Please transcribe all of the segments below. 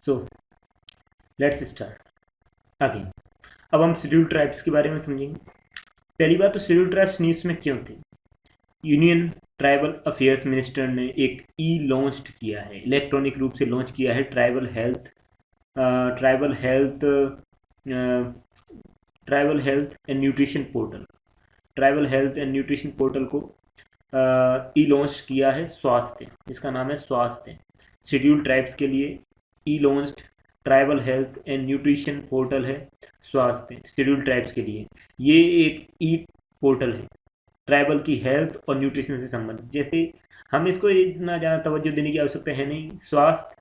So let's start again. अब हम schedule tribes के बारे में समझेंगे। पहली बात तो शेड्यूल ट्राइब्स न्यूज़ में क्यों थे। यूनियन ट्राइबल अफेयर्स मिनिस्टर ने एक लॉन्च किया है, इलेक्ट्रॉनिक रूप से लॉन्च किया है tribal health tribal health and nutrition portal. Tribal health and nutrition portal को लॉन्च किया है स्वास्थ्य, जिसका नाम है स्वास्थ्य। शेड्यूल ट्राइब्स के लिए launch tribal health and nutrition portal है स्वास्थ्य शेड्यूल ट्राइब्स के लिए। ये एक पोर्टल है ट्राइबल की हेल्थ और न्यूट्रिशन से संबंधित। जैसे हम इसको इतना ज़्यादा तवज्जो देने की आवश्यकता है नहीं। स्वास्थ्य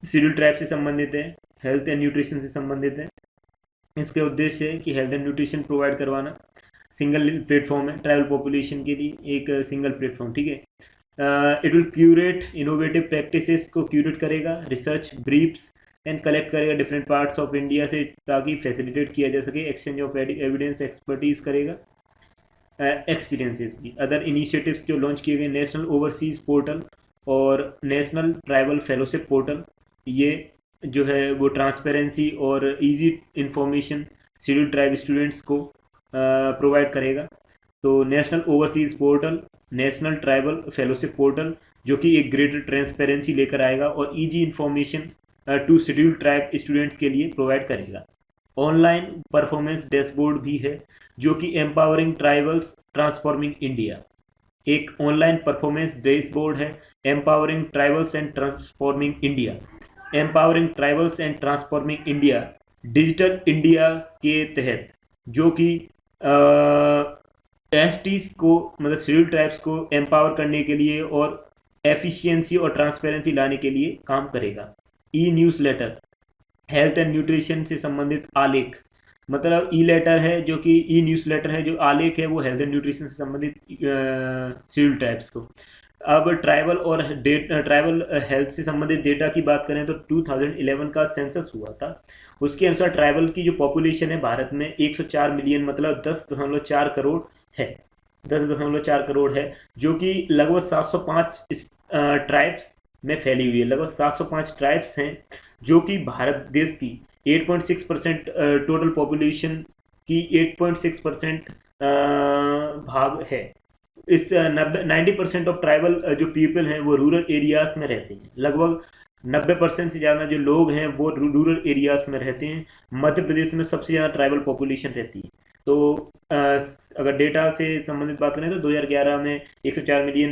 शेड्यूल ट्राइब से संबंधित है, हेल्थ एंड न्यूट्रिशन से संबंधित है। इसके उद्देश्य है कि हेल्थ एंड न्यूट्रिशन प्रोवाइड करवाना। सिंगल प्लेटफॉर्म है ट्राइबल पॉपुलेशन के लिए, एक सिंगल प्लेटफॉर्म, ठीक है। It will curate innovative practices को क्यूरेट करेगा, रिसर्च ब्रीफ्स एंड कलेक्ट करेगा डिफरेंट पार्ट्स ऑफ इंडिया से, ताकि फैसिलिटेट किया जा सके एक्सचेंज ऑफ एविडेंस, एक्सपर्टीज करेगा, एक्सपीरियंसेस भी। अदर इनिशिएटिव्स जो लॉन्च किए गए, नेशनल ओवरसीज पोर्टल और नेशनल ट्राइबल फेलोशिप पोर्टल, ये जो है वो ट्रांसपेरेंसी और easy information schedule tribe students को प्रोवाइड करेगा। तो national overseas portal, national tribal fellowship portal, जो कि एक ग्रेटर ट्रांसपेरेंसी लेकर आएगा और easy information to schedule tribe students के लिए प्रोवाइड करेगा। ऑनलाइन परफॉर्मेंस डैशबोर्ड भी है, जो कि एम्पावरिंग ट्राइबल्स ट्रांसफॉर्मिंग इंडिया, एक ऑनलाइन परफॉर्मेंस डैशबोर्ड है। Empowering tribals and transforming India, empowering tribals and transforming India digital India के तहत, जो कि एसटीज को, मतलब शेड्यूल ट्राइब्स को एम्पावर करने के लिए और एफिशिएंसी और ट्रांसपेरेंसी लाने के लिए काम करेगा। E newsletter, health and nutrition से संबंधित आलेख, मतलब ई लेटर है जो कि ई न्यूज़ लेटर है, जो आलेख है वो हेल्थ एंड न्यूट्रिशन से संबंधित शेड्यूल ट्राइब्स को। अब ट्राइबल हेल्थ से संबंधित डेटा की बात करें तो 2011 का सेंसस हुआ था। उसके अनुसार ट्राइबल की जो पॉपुलेशन है भारत में 104 मिलियन, मतलब 10.4 करोड़ है। 10.4 करोड़ है, जो कि लगभग 705 ट्राइब्स में फैली हुई है। लगभग 705 ट्राइब्स हैं, जो कि भारत देश की 8.6% टोटल पॉपुलेशन की 8.6% भाग है। इस 90% ऑफ ट्राइबल जो पीपल हैं वो रूरल एरियाज में रहते हैं। लगभग 90% से ज़्यादा जो लोग हैं वो रूरल एरियाज में रहते हैं। मध्य प्रदेश में सबसे ज़्यादा ट्राइबल पॉपुलेशन रहती है। तो अगर डेटा से संबंधित बात करें तो 2011 में 104 मिलियन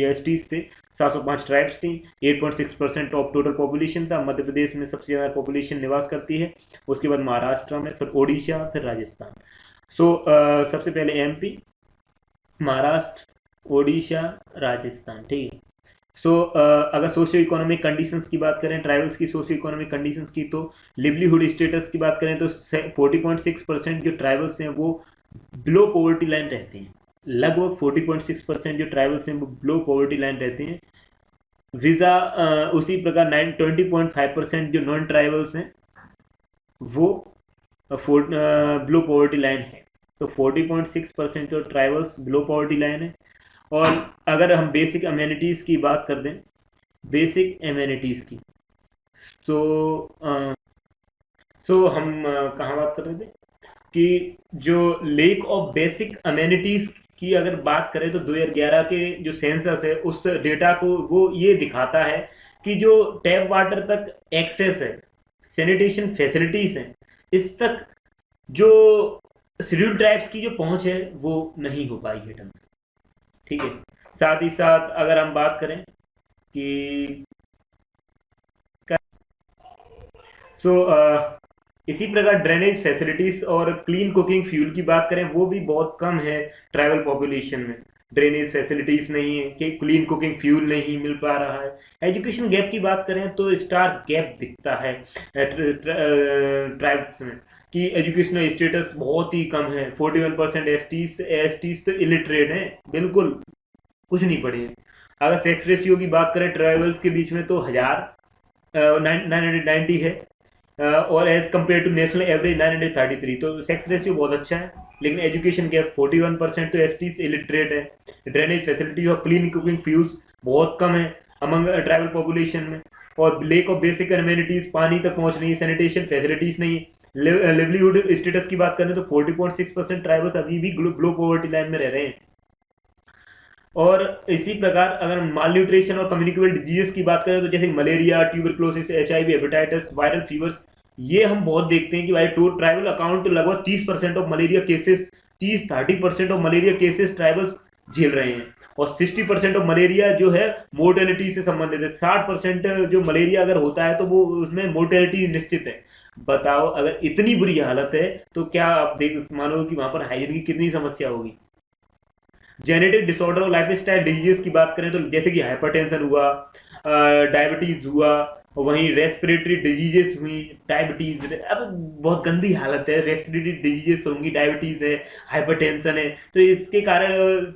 एसटीज थे, 705 ट्राइब्स थी, 8.6% ऑफ टोटल पॉपुलेशन था। मध्य प्रदेश में सबसे ज़्यादा पॉपुलेशन निवास करती है, उसके बाद महाराष्ट्र में, फिर ओडिशा, फिर राजस्थान। सबसे पहले एमपी, महाराष्ट्र, ओडिशा, राजस्थान, ठीक है। अगर सोशियो इकोनॉमिक कंडीशंस की बात करें, ट्राइबल्स की सोशियो इकोनॉमिक कंडीशंस की, तो लिवलीहुड स्टेटस की बात करें तो 40.6% जो ट्राइबल्स हैं वो बिलो पॉवर्टी लाइन रहते हैं। लगभग 40.6% जो ट्राइबल्स हैं वो बिलो पॉवर्टी लाइन रहते हैं। वीज़ा उसी प्रकार 20.5% जो नॉन ट्राइबल्स हैं वो बिलो पॉवर्टी लाइन है। तो 40.6% जो ट्राइबल्स बिलो पॉवर्टी लाइन है। और अगर हम बेसिक अम्यूनिटीज़ की बात कर दें, बेसिक अम्यूनिटीज़ की, हम कहाँ बात कर रहे थे कि जो लेक ऑफ बेसिक अम्यूनिटीज़ की अगर बात करें तो 2011 के जो सेंसस है उस डेटा को वो ये दिखाता है कि जो टैप वाटर तक एक्सेस है, सैनिटेशन फैसिलिटीज़ हैं, इस तक जो शेड्यूल ट्राइब्स की जो पहुंच है वो नहीं हो पाई है ढंग से, ठीक है। साथ ही साथ अगर हम बात करें कि इसी प्रकार ड्रेनेज फैसिलिटीज और क्लीन कुकिंग फ्यूल की बात करें, वो भी बहुत कम है ट्राइबल पॉपुलेशन में। ड्रेनेज फैसिलिटीज नहीं है, कि क्लीन कुकिंग फ्यूल नहीं मिल पा रहा है। एजुकेशन गैप की बात करें तो स्टार गैप दिखता है ट्राइब्स में, कि एजुकेशनल स्टेटस बहुत ही कम है। 41% एसटीज तो इलिटरेट हैं, बिल्कुल कुछ नहीं पढ़े हैं। अगर सेक्स रेशियो की बात करें ट्राइबल्स के बीच में तो 990 है, और as compare to national average 933। तो सेक्स रेशियो बहुत अच्छा है। लेकिन एजुकेशन गैप 41% तो एसटीज इलिटरेट है। ड्रेनेज फैसिलिटी और क्लीन कुकिंग फ्यूल्स बहुत कम है। अमंग ट्राइबल पॉपुलेशन में। और लेक ऑफ बेसिक एमिनिटीज, पानी तक पहुंच नहीं है, सैनिटेशन फैसिलिटीज नहीं है। लिवलीहुड स्टेटस की बात करें तो 40.6% ट्राइबल्स अभी भी ग्लो पॉवर्टी लाइन में रह रहे हैं। और इसी प्रकार अगर माल न्यूट्रिशन और कम्युनिकेबल डिजीज की बात करें तो जैसे malaria, tuberculosis, HIV, hepatitis, viral fevers, ये हम बहुत देखते हैं कि भाई ट्राइबल अकाउंट लगभग 30% of malaria cases, 30-30% of malaria cases tribals झेल रहे हैं। और 60% ऑफ मलेरिया जो है मोर्टेलिटी से संबंधित है। 60% जो मलेरिया अगर होता है तो वो उसमें मोर्टेलिटी निश्चित है। बताओ अगर इतनी बुरी हालत है तो क्या आप देख मानो कि वहां पर हाइजीन की कितनी समस्या होगी। जेनेटिक डिसऑर्डर और लाइफ स्टाइल डिजीज की बात करें तो जैसे कि हाइपरटेंशन हुआ, डायबिटीज हुआ, वहीं रेस्पिरेटरी डिजीजेस हुई, डायबिटीज, अब बहुत गंदी हालत है, रेस्पिरेटरी डिजीजेस तो होंगी, डायबिटीज है, हाइपरटेंशन है, तो इसके कारण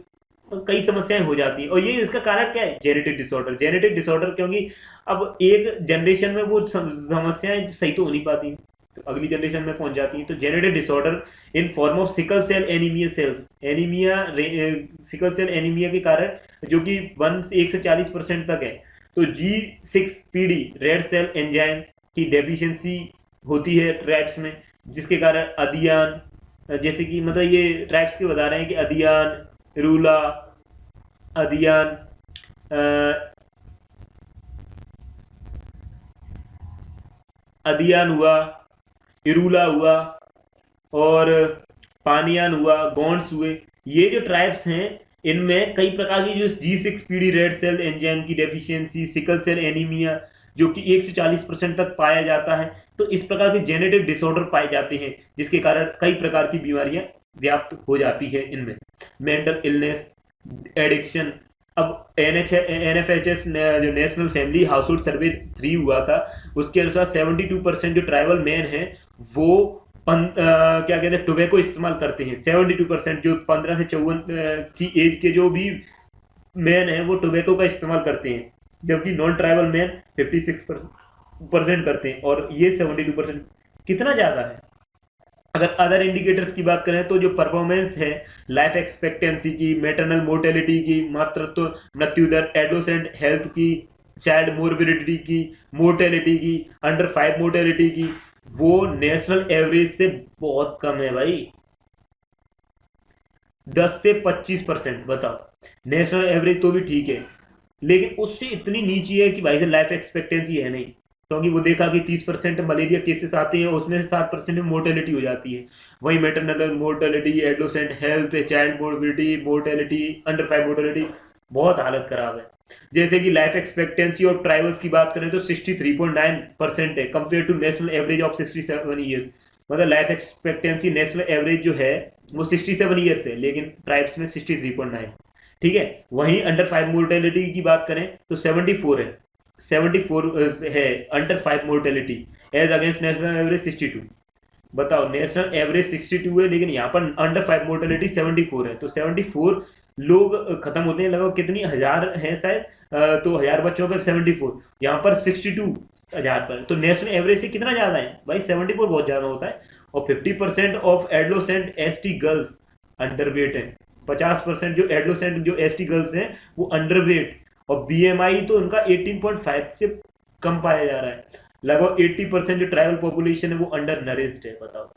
कई समस्याएं हो जाती हैं। और ये इसका कारण क्या है? Genetic disorder. जेनेटिक डिसऑर्डर क्योंकि अब एक जनरेशन में वो समस्याएं सही तो हो नहीं पाती, तो अगली जनरेशन में पहुंच जाती हैं। तो genetic disorder in form of sickle cell anaemia cells, anaemia, sickle cell anaemia के कारण जो कि 1 से 40% तक है। तो G6PD रेड सेल एंजाइम की डेफिशिएंसी होती है ट्राइब्स में, जिसके कारण अदियान, जैसे कि मतलब ये ट्राइब्स के बता रहे हैं कि अदियान, रूला, अदियान, अदियान हुआ, इरूला हुआ, और पानियान हुआ, गोंड्स हुए, ये जो ट्राइब्स हैं इनमें कई प्रकार की जो G6PD रेड सेल एंजाइम की डेफिशिएंसी, सिकल सेल एनीमिया जो कि 1 से 40% तक पाया जाता है। तो इस प्रकार के जेनेटिक डिसऑर्डर पाए जाते हैं जिसके कारण कई प्रकार की बीमारियां व्याप्त हो जाती है इनमें। Mental illness, addiction. अब NFHS जो नेशनल फैमिली हाउसहोल्ड सर्वे 3 हुआ था, उसके अनुसार 72% जो ट्राइबल मैन हैं वो क्या कहते हैं टोबैको इस्तेमाल करते हैं। 72% जो 15 से 54 की एज के जो भी मैन है वो टोबैको का इस्तेमाल करते हैं, जबकि नॉन ट्राइबल मैन 56% करते हैं, और ये 72% कितना ज्यादा है। अगर अदर इंडिकेटर्स की बात करें तो जो परफॉर्मेंस है लाइफ एक्सपेक्टेंसी की, मैटरनल मोर्टेलिटी की, मातृत्व मृत्यु दर, एडोसेंट हेल्थ की, चाइल्ड मोर्बिडिटी की, मोर्टेलिटी की, अंडर 5 मोर्टेलिटी की, वो नेशनल एवरेज से बहुत कम है भाई, 10 से 25%। बताओ, नेशनल एवरेज तो भी ठीक है लेकिन उससे इतनी नीची है कि भाई से लाइफ एक्सपेक्टेंसी है नहीं, क्योंकि वो देखा कि 30% मलेरिया केसेस आते हैं, उसमें से 60% में मोर्टेलिटी हो जाती है। वही maternal mortality, adolescent health, child morbidity, mortality, under 5 mortality, बहुत हालत खराब है। जैसे कि लाइफ एक्सपेक्टेंसी और ट्राइबल्स की बात करें तो 63.9% है compare to national average of 67 years. मतलब लाइफ एक्सपेक्टेंसी नेशनल एवरेज जो है वो 67 ईयर्स है, लेकिन ट्राइब्स में 63.9। ठीक है, वहीं अंडर 5 मोर्टेलिटी की बात करें तो 74 है, 74 है under 5 mortality as against national average 62। बताओ, नेशनल एवरेज 62 है लेकिन यहाँ पर अंडर 5 मोर्टेलिटी 74 है, तो 74 लोग खत्म होते हैं, लगभग कितनी हजार हैं शायद, तो 1000 बच्चों पर 74, यहाँ पर 62,000 पर, तो नेशनल एवरेज से कितना ज्यादा है भाई, 74 बहुत ज्यादा होता है। और 50% of adolescent ST girls under weight है, 50% जो एडोलेसेंट जो ST गर्ल्स हैं वो अंडर वेट, और BMI तो उनका 18.5 से कम पाया जा रहा है। लगभग 80% जो ट्राइबल पॉपुलेशन है वो अंडर नरिश्ड है। बताओ,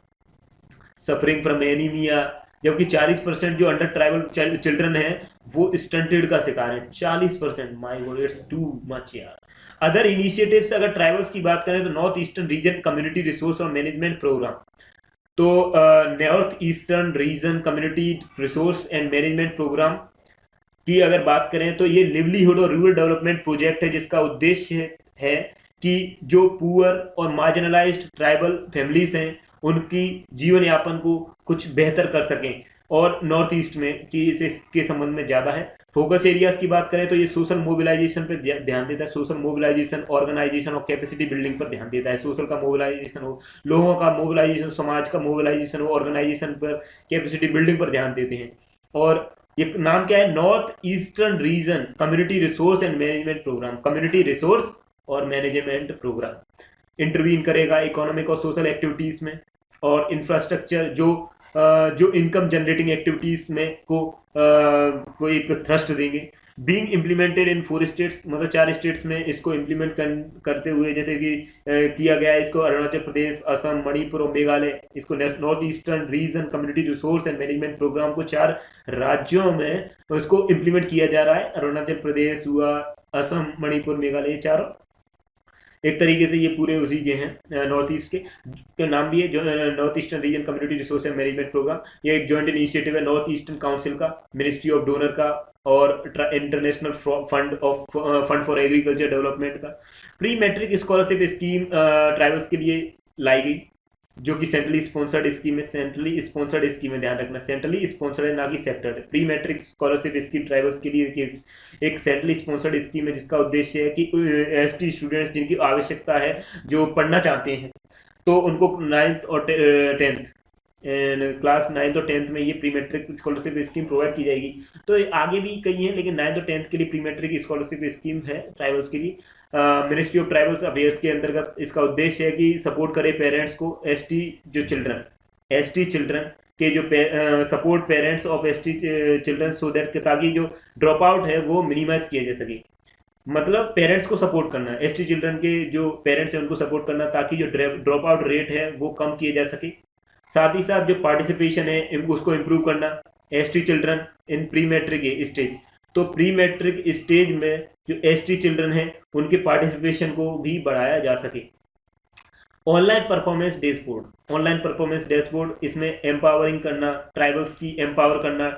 सफरिंग फ्रॉम एनीमिया, जबकि 40% जो अंडर ट्राइबल चिल्ड्रन है वो स्टंटेड का शिकार है, 40%। My god, it's too much यार। अदर इनिशिएटिव्स अगर ट्राइबल्स की बात करें तो north eastern region community resource और मैनेजमेंट प्रोग्राम। तो north eastern region community resource and management programme की अगर बात करें तो ये लिवलीहुड और रूरल डेवलपमेंट प्रोजेक्ट है, जिसका उद्देश्य है कि जो पुअर और मार्जिनलाइज्ड ट्राइबल फैमिलीज हैं उनकी जीवन यापन को कुछ बेहतर कर सकें, और नॉर्थ ईस्ट में कि इसके संबंध में ज़्यादा है। फोकस एरियाज की बात करें तो ये सोशल मोबिलाइजेशन पर ध्यान देता है, सोशल मोबिलाइजेशन, ऑर्गेनाइजेशन और कैपेसिटी बिल्डिंग पर ध्यान देता है। सोशल का मोबिलाइजेशन हो, लोगों का मोबिलाइजेशन, समाज का मोबिलाइजेशन हो, ऑर्गेनाइजेशन पर, कैपेसिटी बिल्डिंग पर ध्यान देते हैं। और ये नाम क्या है? North eastern region community resource and management programme, community resource और मैनेजमेंट प्रोग्राम इंटरवीन करेगा इकोनॉमिक और सोशल एक्टिविटीज में, और इंफ्रास्ट्रक्चर जो इनकम जनरेटिंग एक्टिविटीज में को एक थ्रस्ट देंगे। बीइंग इम्प्लीमेंटेड इन 4 स्टेट्स, मतलब 4 स्टेट्स में इसको इम्प्लीमेंट करते हुए, जैसे कि किया गया है इसको अरुणाचल प्रदेश, असम, मणिपुर और मेघालय। इसको north eastern region community resource and management programme को 4 राज्यों में उसको इम्प्लीमेंट किया जा रहा है। अरुणाचल प्रदेश हुआ, असम, मणिपुर, मेघालय, ये चारों एक तरीके से ये पूरे उसी के हैं, नॉर्थ ईस्ट के नाम भी है, जो north eastern region community resource and management programme. ये एक जॉइंट इनिशिएटिव है नॉर्थ ईस्टर्न काउंसिल का, मिनिस्ट्री ऑफ डोनर का और international fund for agriculture development का। Pre matric scholarship scheme tribals के लिए लाई गई, जो कि सेंट्रली स्पॉन्सर्ड स्कीम है। सेंट्रली स्पॉन्सर्ड स्कीम है, ध्यान रखना, सेंट्रली स्पॉन्सर्ड है, ना कि सेक्टर है। Pre matric scholarship scheme tribals के लिए एक सेंट्रली स्पॉन्सर्ड स्कीम है, जिसका उद्देश्य है कि एसटी स्टूडेंट्स जिनकी आवश्यकता है, जो पढ़ना चाहते हैं, तो उनको 9th और 10th क्लास 9th और 10th में ये pre matric scholarship scheme provide की जाएगी। तो आगे भी कई हैं, लेकिन 9th और 10th के लिए प्री मैट्रिक स्कॉलरशिप स्कीम है ट्राइबल्स के लिए। मिनिस्ट्री ऑफ ट्राइबल्स अफेयर्स के अंतर्गत इसका उद्देश्य है कि सपोर्ट करे पेरेंट्स को, एसटी चिल्ड्रन के जो support parents of ST children, so that ताकि जो ड्रॉप आउट है वो मिनिमाइज किया जा सके। मतलब पेरेंट्स को सपोर्ट करना, एसटी चिल्ड्रन के जो पेरेंट्स हैं उनको सपोर्ट करना, ताकि जो ड्रॉप आउट रेट है वो कम किए जा सके। साथ ही साथ जो पार्टिसिपेशन है उसको इम्प्रूव करना, ST children in pre matric stage. तो प्री मैट्रिक स्टेज में जो एसटी चिल्ड्रन है उनके पार्टिसिपेशन को भी बढ़ाया जा सके। Online performance dashboard, online performance dashboard, इसमें एम्पावरिंग करना, ट्राइबल्स की एम्पावर करना,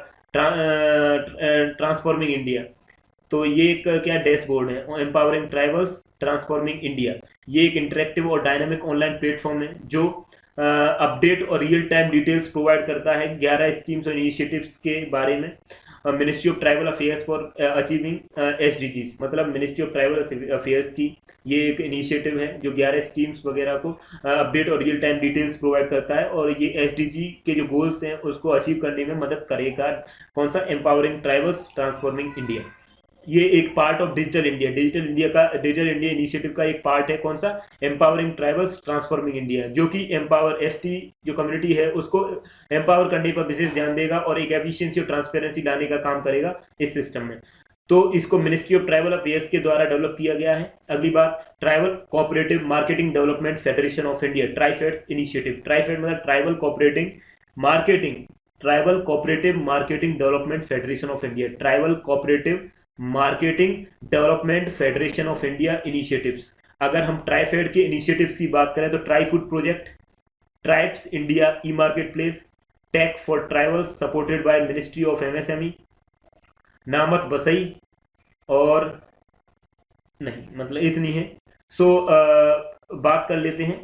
ट्रांसफॉर्मिंग इंडिया। तो ये एक क्या डैशबोर्ड है, एम्पावरिंग ट्राइबल्स ट्रांसफॉर्मिंग इंडिया। ये एक इंटरेक्टिव और डायनामिक ऑनलाइन प्लेटफॉर्म है, जो अपडेट और रियल टाइम डिटेल्स प्रोवाइड करता है 11 स्कीम्स और इनिशिएटिव्स के बारे में। Ministry of tribal affairs for achieving SDGs, मतलब मिनिस्ट्री ऑफ ट्राइबल अफेयर्स की ये एक इनिशिएटिव है जो 11 स्कीम्स वगैरह को अपडेट और रियल टाइम डिटेल्स प्रोवाइड करता है, और ये एसडीजी के जो गोल्स हैं उसको अचीव करने में मदद करेगा। कौन सा? Empowering tribals transforming India. ये एक part of digital India, digital India initiative का एक पार्ट है। कौन सा? एम्पावरिंग ट्राइबल्स ट्रांसफॉर्मिंग इंडिया, जो कि एम्पावर एसटी जो कम्युनिटी है उसको एम्पावर करने पर विशेष ध्यान देगा और एक एफिशिएंसी और ट्रांसपेरेंसी लाने का काम करेगा इस सिस्टम में। तो इसको मिनिस्ट्री ऑफ ट्राइबल अफेयर्स के द्वारा डेवलप किया गया है। अगली बात, tribal cooperative marketing development federation of India, TRIFED's initiative. TRIFED मतलब tribal cooperative marketing development federation of India, tribal cooperative marketing development federation of India initiatives. अगर हम ट्राइफेड के इनिशिएटिव्स की बात करें तो tri food project, tribes India e market place, tech for tribals supported by ministry of MSME, नामत बसई, और नहीं, मतलब इतनी है। बात कर लेते हैं